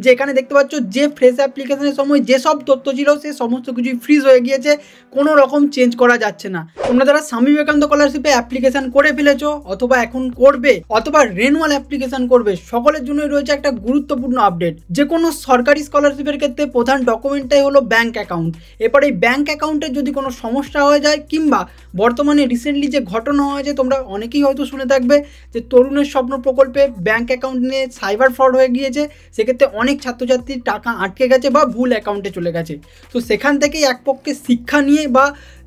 যে এখানে দেখতে পাচ্ছ যে ফ্রেশ অ্যাপ্লিকেশনের সময় যেসব তথ্য ছিল সে সমস্ত কিছুই ফ্রিজ হয়ে গিয়েছে, কোনো রকম চেঞ্জ করা যাচ্ছে না। তোমরা যারা স্বামী বিবেকানন্দ স্কলারশিপে অ্যাপ্লিকেশন করে ফেলেছো অথবা এখন করবে অথবা রেনুয়াল অ্যাপ্লিকেশন করবে, সকলের জন্যই রয়েছে একটা গুরুত্বপূর্ণ আপডেট। যে কোনো সরকারি স্কলারশিপের ক্ষেত্রে প্রধান ডকুমেন্টটাই হলো ব্যাঙ্ক অ্যাকাউন্ট। এরপর এই ব্যাঙ্ক অ্যাকাউন্টের যদি কোনো সমস্যা হয়ে যায় কিংবা বর্তমানে রিসেন্টলি যে ঘটনা হয়েছে তোমরা অনেকেই হয়তো শুনে থাকবে যে তরুণের স্বপ্ন প্রকল্পে ব্যাঙ্ক অ্যাকাউন্ট নিয়ে সাইবার ফ্রড হয়ে গিয়েছে, সেক্ষেত্রে অনেক ছাত্রছাত্রীর টাকা আটকে গেছে বা ভুল অ্যাকাউন্টে চলে গেছে। তো সেখান থেকেই এক পক্ষে শিক্ষা নিয়ে বা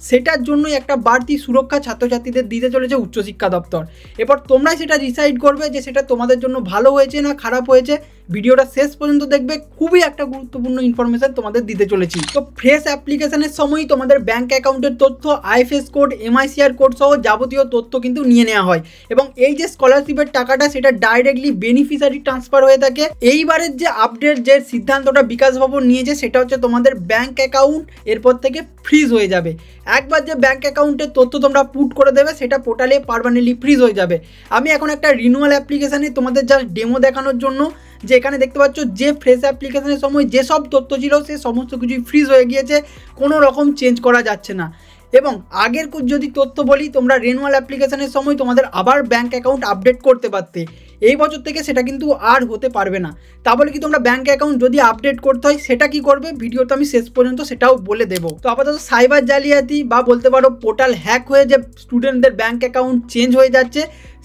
সেটার জন্যই একটা বাড়তি সুরক্ষা ছাত্রছাত্রীদের দিতে চলেছে উচ্চশিক্ষা দপ্তর। এরপর তোমরাই সেটা ডিসাইড করবে যে সেটা তোমাদের জন্য ভালো হয়েছে না খারাপ হয়েছে। ভিডিওটা শেষ পর্যন্ত দেখবে, খুবই একটা গুরুত্বপূর্ণ ইনফরমেশন তোমাদের দিতে চলেছি। তো ফ্রেশ অ্যাপ্লিকেশনের সময়ই তোমাদের ব্যাঙ্ক অ্যাকাউন্টের তথ্য, আইএফএস কোড, এমআইসিআর কোড সহ যাবতীয় তথ্য কিন্তু নিয়ে নেওয়া হয় এবং এই যে স্কলারশিপের টাকাটা সেটা ডাইরেক্টলি বেনিফিশিয়ারি ট্রান্সফার হয়ে থাকে। এইবারের যে আপডেট, যে সিদ্ধান্তটা বিকাশ ভবন নিয়েছে সেটা হচ্ছে তোমাদের ব্যাঙ্ক অ্যাকাউন্ট এরপর থেকে ফ্রিজ হয়ে যাবে। একবার যে ব্যাঙ্ক অ্যাকাউন্টের তথ্য তোমরা পুট করে দেবে সেটা পোর্টালে পার্মানেন্টলি ফ্রিজ হয়ে যাবে। আমি এখন একটা রিনিউয়াল অ্যাপ্লিকেশানে তোমাদের জাস্ট ডেমো দেখানোর জন্য, যে এখানে দেখতে পাচ্ছ যে ফ্রেশ অ্যাপ্লিকেশনের সময় যেসব তথ্য ছিল সে সমস্ত কিছুই ফ্রিজ হয়ে গিয়েছে, কোনো রকম চেঞ্জ করা যাচ্ছে না। এবং আগের যদি তথ্য বলি, তোমরা রেনুয়াল অ্যাপ্লিকেশনের সময় তোমাদের আবার ব্যাঙ্ক অ্যাকাউন্ট আপডেট করতে পারতে, এই বছর থেকে সেটা কিন্তু আর হতে পারবে না। তা বলে কি তোমরা ব্যাঙ্ক অ্যাকাউন্ট যদি আপডেট করতে হয় সেটা কি করবে, ভিডিওতে আমি শেষ পর্যন্ত সেটাও বলে দেবো। তো আপাতত সাইবার জালিয়াতি বা বলতে পারো পোর্টাল হ্যাক হয়ে যে স্টুডেন্টদের ব্যাঙ্ক অ্যাকাউন্ট চেঞ্জ হয়ে যাচ্ছে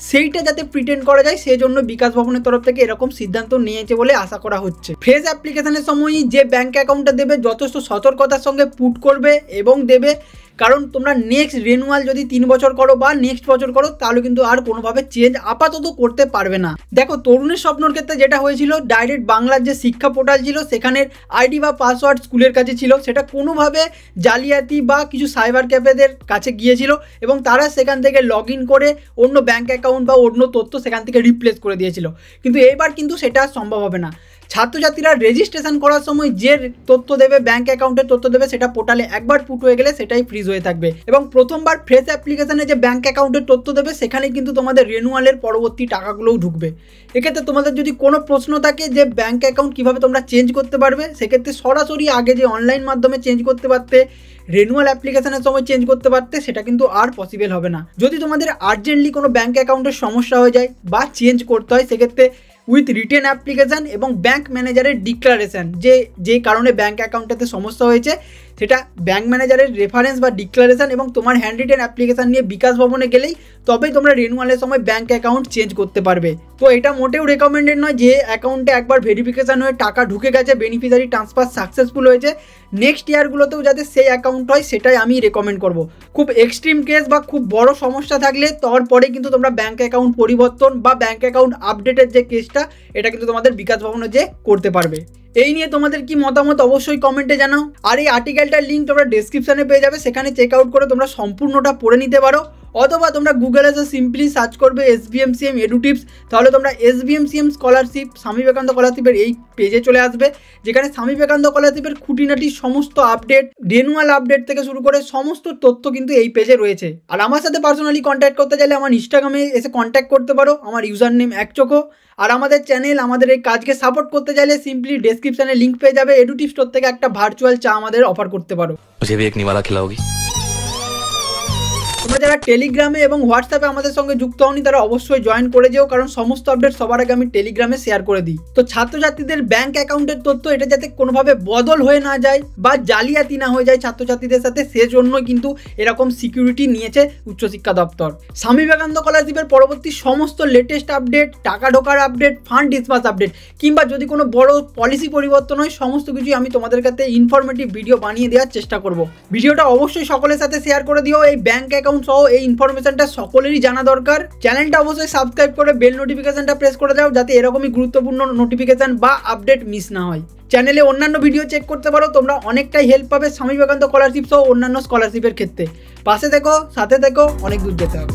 সেইটা যাতে প্রিটেন্ড করা যায় সেই জন্য বিকাশ ভবনের তরফ থেকে এরকম সিদ্ধান্ত নিয়েছে বলে আশা করা হচ্ছে। ফ্রেশ অ্যাপ্লিকেশনের সময়ই যে ব্যাঙ্ক অ্যাকাউন্টটা দেবে যথেষ্ট সতর্কতার সঙ্গে পুট করবে এবং দেবে, কারণ তোমরা নেক্সট রেনুয়াল যদি 3 বছর করো বা নেক্সট বছর করো তাহলে কিন্তু আর কোনোভাবে চেঞ্জ আপাতত করতে পারবে না। দেখো তরুণের স্বপ্নের ক্ষেত্রে যেটা হয়েছিল, ডাইরেক্ট বাংলার যে শিক্ষা পোর্টাল ছিল সেখানের আইডি বা পাসওয়ার্ড স্কুলের কাছে ছিল, সেটা কোনোভাবে জালিয়াতি বা কিছু সাইবার ক্যাফেদের কাছে গিয়েছিল এবং তারা সেখান থেকে লগ ইন করে অন্য ব্যাঙ্ক অ্যাকাউন্ট বা অন্য তথ্য সেখান থেকে রিপ্লেস করে দিয়েছিল। কিন্তু এবার কিন্তু সেটা সম্ভব হবে না। ছাত্রছাত্রীরা রেজিস্ট্রেশন করার সময় যে তথ্য দেবে, ব্যাঙ্ক অ্যাকাউন্টের তথ্য দেবে, সেটা পোর্টালে একবার পুট হয়ে গেলে সেটাই ফ্রিজ হয়ে থাকবে এবং প্রথমবার ফ্রেশ অ্যাপ্লিকেশনে যে ব্যাঙ্ক অ্যাকাউন্টের তথ্য দেবে সেখানে কিন্তু তোমাদের রেনুয়ালের পরবর্তী টাকাগুলোও ঢুকবে। এক্ষেত্রে তোমাদের যদি কোনো প্রশ্ন থাকে যে ব্যাঙ্ক অ্যাকাউন্ট কীভাবে তোমরা চেঞ্জ করতে পারবে, সেক্ষেত্রে সরাসরি আগে যে অনলাইন মাধ্যমে চেঞ্জ করতে পারতে, রেনুয়াল অ্যাপ্লিকেশনের সময় চেঞ্জ করতে পারতে, সেটা কিন্তু আর পসিবল হবে না। যদি তোমাদের আর্জেন্টলি কোনো ব্যাঙ্ক অ্যাকাউন্টের সমস্যা হয়ে যায় বা চেঞ্জ করতে হয়, সেক্ষেত্রে উইথ রিটেন অ্যাপ্লিকেশান এবং ব্যাঙ্ক ম্যানেজারের ডিক্লারেশান, যে কারণে ব্যাঙ্ক অ্যাকাউন্টটাতে সমস্যা হয়েছে সেটা ব্যাঙ্ক ম্যানেজারের রেফারেন্স বা ডিক্লারেশান এবং তোমার হ্যান্ড রিটেন অ্যাপ্লিকেশান নিয়ে বিকাশ ভবনে গেলেই তবেই তোমরা রেনুয়ালের সময় ব্যাঙ্ক অ্যাকাউন্ট চেঞ্জ করতে পারবে। তো এটা মোটেও রেকমেন্ডেড নয় যে অ্যাকাউন্টে একবার ভেরিফিকেশান হয়ে টাকা ঢুকে গেছে, বেনিফিশিয়ারি ট্রান্সফার সাকসেসফুল হয়েছে, নেক্সট ইয়ারগুলোতেও যাতে সেই অ্যাকাউন্ট হয় সেটাই আমি রেকমেন্ড করব। খুব এক্সট্রিম কেস বা খুব বড় সমস্যা থাকলে তারপরে কিন্তু তোমরা ব্যাঙ্ক অ্যাকাউন্ট পরিবর্তন বা ব্যাঙ্ক অ্যাকাউন্ট আপডেটের যে কেসটা এটা কিন্তু তোমাদের বিকাশ ভবনে যে করতে পারবে। এই নিয়ে তোমাদের কি মতামত অবশ্যই কমেন্টে জানাও। আর এই আর্টিকেলটার লিঙ্ক তোমরা ডেসক্রিপশনে পেয়ে যাবে, সেখানে চেক আউট করে তোমরা সম্পূর্ণটা পড়ে নিতে পারো। অথবা তোমরা গুগলে এসে সিম্পলি সার্চ করবে SBMCM এডু টিপস, তাহলে তোমরা SBMCM স্কলারশিপ স্বামী বিবেকানন্দ স্কলারশিপের এই পেজে চলে আসবে, যেখানে স্বামী বিবেকানন্দ স্কলারশিপের খুঁটিনাটি সমস্ত আপডেট, রেনুয়াল আপডেট থেকে শুরু করে সমস্ত তথ্য কিন্তু এই পেজে রয়েছে। আর আমার সাথে পার্সোনালি কন্ট্যাক্ট করতে চাইলে আমার ইনস্টাগ্রামে এসে কন্ট্যাক্ট করতে পারো, আমার ইউজার নেম একচোখো। আর আমাদের চ্যানেল, আমাদের এই কাজকে সাপোর্ট করতে চাইলে সিম্পলি ডেসক্রিপশনে লিঙ্ক পেয়ে যাবে, এডু টিপস স্টোর থেকে একটা ভার্চুয়াল চা আমাদের অফার করতে পারো। मुझे भी एक निवाला खिलाओगी? তোমরা যারা টেলিগ্রামে এবং হোয়াটসঅ্যাপে আমাদের সঙ্গে যুক্ত হওনি তারা অবশ্যই জয়েন করে যেও, কারণ সমস্ত আপডেট সবার আগে আমি টেলিগ্রামে শেয়ার করে দিই। তো ছাত্রছাত্রীদের ব্যাঙ্ক অ্যাকাউন্টের তথ্য এটা যাতে কোনোভাবে বদল হয়ে না যায় বা জালিয়াতি না হয়ে যায় ছাত্রছাত্রীদের সাথে, সেজন্যই কিন্তু এরকম সিকিউরিটি নিয়েছে উচ্চশিক্ষা দপ্তর। স্বামী বিবেকানন্দ স্কলারশিপের পরবর্তী সমস্ত লেটেস্ট আপডেট, টাকা ঢোকার আপডেট, ফান্ড ডিসবার্স আপডেট কিংবা যদি কোনো বড় পলিসি পরিবর্তন হয়, সমস্ত কিছুই আমি তোমাদের কাছে ইনফরমেটিভ ভিডিও বানিয়ে দেওয়ার চেষ্টা করব। ভিডিওটা অবশ্যই সকলের সাথে শেয়ার করে দিও। এই ব্যাঙ্ক অ্যাকাউন্ট সহ এই ইনফরমেশনটা সকলেরই জানা দরকার। চ্যানেলটা অবশ্যই সাবস্ক্রাইব করে বেল নোটিফিকেশনটা প্রেস করে দাও, যাতে এরকমই গুরুত্বপূর্ণ নোটিফিকেশন বা আপডেট মিস না হয়। চ্যানেলে অন্যান্য ভিডিও চেক করতে পারো, তোমরা অনেকটাই হেল্প পাবে স্বামী বিবেকানন্দ স্কলারশিপ সহ অন্যান্য স্কলারশিপের ক্ষেত্রে। পাশে দেখো, সাথে দেখো, অনেক দূর যেতে হবে।